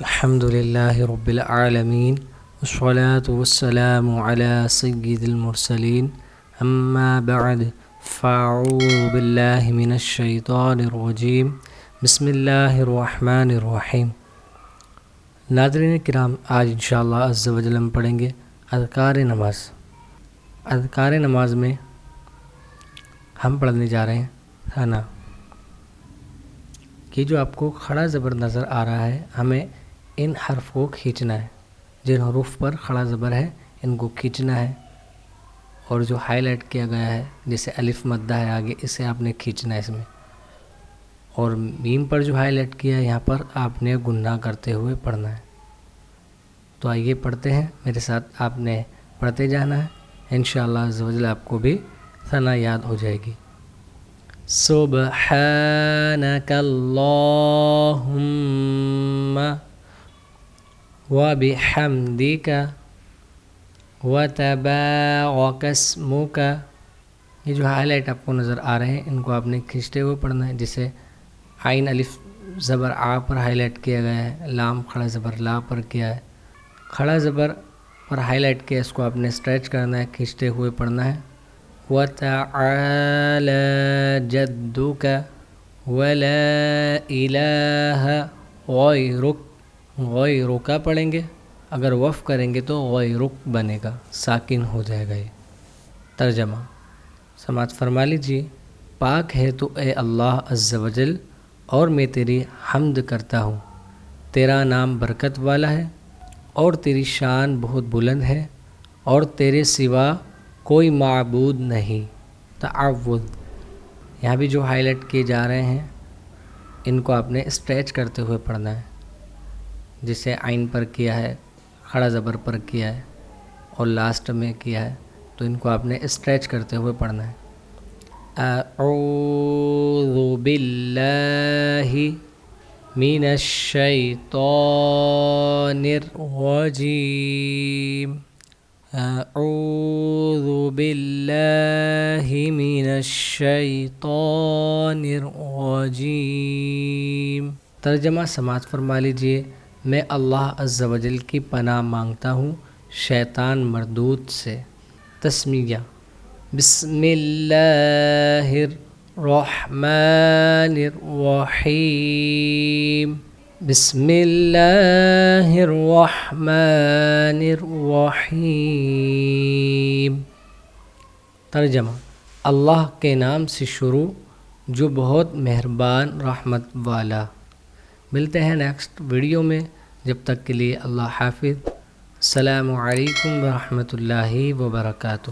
الحمد للہ رب العالمین والصلاة والسلام علی سید المرسلین اما بعد فاعوذ باللہ من الشیطان الرجیم بسم اللہ الرحمن الرحیم۔ ناظرین کرام، آج انشاءاللہ عز و جل ہم پڑھیں گے اذکار نماز۔ اذکار نماز میں ہم پڑھنے جا رہے ہیں ثنا۔ یہ جو آپ کو کھڑا زبر نظر آ رہا ہے، ہمیں ان حرف کو کھینچنا ہے۔ جن حروف پر کھڑا زبر ہے ان کو کھینچنا ہے، اور جو ہائی لائٹ کیا گیا ہے جیسے الف مدہ ہے آگے، اسے آپ نے کھینچنا ہے اس میں، اور میم پر جو ہائی لائٹ کیا ہے یہاں پر آپ نے گنہ کرتے ہوئے پڑھنا ہے۔ تو آئیے پڑھتے ہیں، میرے ساتھ آپ نے پڑھتے جانا ہے، انشاءاللہ عز و جل آپ کو بھی ثنا یاد ہو جائے گی۔ سبحانک اللہم وبحمدک وتبارک اسمک۔ یہ جو ہائی لائٹ آپ کو نظر آ رہے ہیں ان کو آپ نے کھینچتے ہوئے پڑھنا ہے، جسے عین الف زبر آ پر ہائی لائٹ کیا گیا ہے، لام کھڑا زبر لا پر کیا ہے، کھڑا زبر پر ہائی لائٹ کیا، اس کو آپ نے اسٹریچ کرنا ہے، کھینچتے ہوئے پڑھنا ہے۔ وَتَعَالَى جَدُّكَ وَلَا إِلَٰهَ غَيْرُكَ۔ غَيْرُكَ پڑھیں گے، اگر وف کریں گے تو غَيْرُكَ بنے گا، ساکن ہو جائے گا۔ یہ ترجمہ سماعت فرما لیجیے۔ پاک ہے تو اے اللہ عز و جل، اور میں تیری حمد کرتا ہوں، تیرا نام برکت والا ہے اور تیری شان بہت بلند ہے، اور تیرے سوا کوئی معبود نہیں۔ تعوذ، یہاں بھی جو ہائی لائٹ کیے جا رہے ہیں ان کو آپ نے اسٹریچ کرتے ہوئے پڑھنا ہے، جسے عین پر کیا ہے، کھڑا زبر پر کیا ہے اور لاسٹ میں کیا ہے، تو ان کو آپ نے اسٹریچ کرتے ہوئے پڑھنا ہے۔ اعوذ باللہ من الشیطان الرجیم۔ اعوذ باللہ من الشیطان الرجیم۔ ترجمہ سماعت فرما لیجیے۔ میں اللہ عز و جل کی پناہ مانگتا ہوں شیطان مردود سے۔ تسمیہ: بسم اللہ الرحمن الرحیم۔ بسم اللہ الرحمن الرحیم۔ ترجمہ: اللہ کے نام سے شروع جو بہت مہربان رحمت والا۔ ملتے ہیں نیکسٹ ویڈیو میں، جب تک کے لیے اللہ حافظ۔ السلام علیکم ورحمۃ اللہ وبرکاتہ۔